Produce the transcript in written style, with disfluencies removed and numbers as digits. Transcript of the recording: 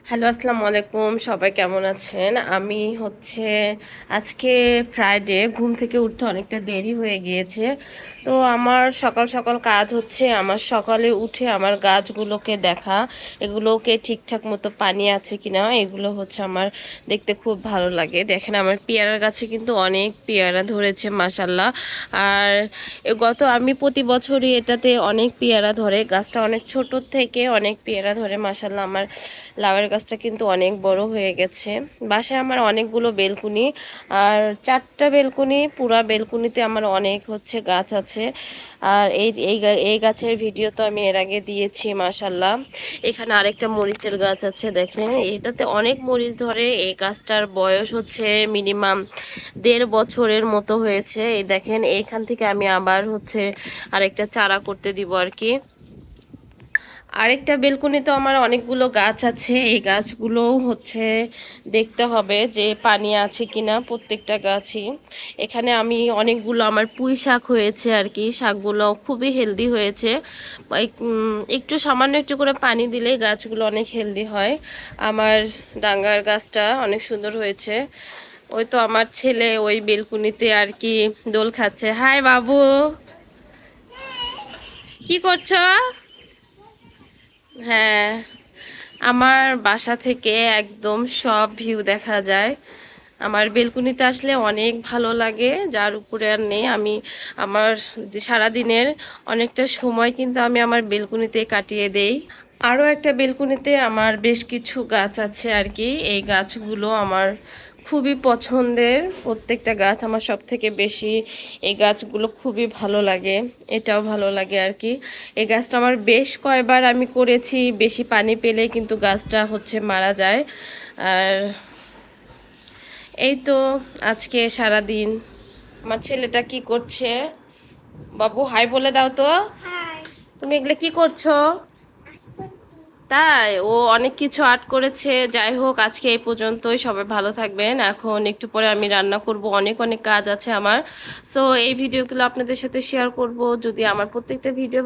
Hello, আসসালামু আলাইকুম। সবাই কেমন আছেন? আমি আজকে ফ্রাইডে, ঘুম থেকে উঠতে অনেকটা দেরি হয়ে গিয়েছে। তো আমার সকাল সকাল কাজ আমার সকালে উঠে আমার গাছগুলোকে দেখা, এগুলোকে ঠিকঠাক মতো পানি আছে কিনা, এগুলো আমার দেখতে খুব ভালো লাগে। দেখেন, আমার পেয়ারা গাছে কিন্তু অনেক পেয়ারা ধরেছে মাশাল্লাহ। আর আমি প্রতি বছরই এটাতে অনেক পেয়ারা ধরে, গাছটা অনেক ছোট থেকে অনেক পেয়ারা ধরে মাশাল্লাহ। আমার লাউয়ের গাছটা কিন্তু অনেক বড় হয়ে গেছে। বাসায় আমার অনেকগুলো বেলকুনি, আর 4টা বেলকুনি, পুরা বেলকুনিতে আমার অনেক গাছ আছে। আর এই গাছের ভিডিও তো আমি এর আগে দিয়েছি মাশাল্লাহ। এখানে আরেকটা মরিচের গাছ আছে, দেখেন এটাতে অনেক মরিচ ধরে। এই গাছটার বয়স মিনিমাম 1.5 বছরের মতো হয়েছে। এই দেখেন, এইখান থেকে আমি আবার আরেকটা চারা করতে দিব আর কি। আরেকটা বেলকনিতে আমার অনেকগুলো গাছ আছে। এই গাছগুলো দেখতে হবে যে পানি আছে কিনা প্রত্যেকটা গাছই। এখানে আমি অনেকগুলো আমার পুঁই শাক হয়েছে আর কি, শাকগুলো খুবই হেলদি হয়েছে। একটু সামান্য একটু করে পানি দিলে গাছগুলো অনেক হেলদি হয়। আমার ডাঙ্গার গাছটা অনেক সুন্দর হয়েছে। ওই তো আমার ছেলে ওই বেলকুনিতে আর কি দোল খাচ্ছে। হাই বাবু, কি করছো? হ্যাঁ, আমার বাসা থেকে একদম সব ভিউ দেখা যায়। আমার বেলকুনিতে আসলে অনেক ভালো লাগে, যার উপরে আর নেই। আমার যে সারাদিনের অনেকটা সময় কিন্তু আমি আমার বেলকুনিতে কাটিয়ে দেই। আরও একটা বেলকুনিতে আমার বেশ কিছু গাছ আছে আর কি। এই গাছগুলো আমার খুবই পছন্দের। প্রত্যেকটা গাছ আমার সব থেকে বেশি, এই গাছগুলো খুবই ভালো লাগে। এটাও ভালো লাগে আর কি। এই গাছটা আমার বেশ কয়বার আমি করেছি, বেশি পানি পেলে কিন্তু গাছটা মারা যায়। আর এই তো আজকে সারা দিন আমার ছেলেটা কি করছে? বাবু, হাই বলে দাও তো। তুমি এগুলো কি করছো? তাই ও অনেক কিছু আর্ট করেছে। যাই হোক, আজকে এই পর্যন্তই। সবাই ভালো থাকবেন। এখন একটু পরে আমি রান্না করব, অনেক অনেক কাজ আছে আমার। সো এই ভিডিওগুলো আপনাদের সাথে শেয়ার করব। যদি আমার প্রত্যেকটা ভিডিও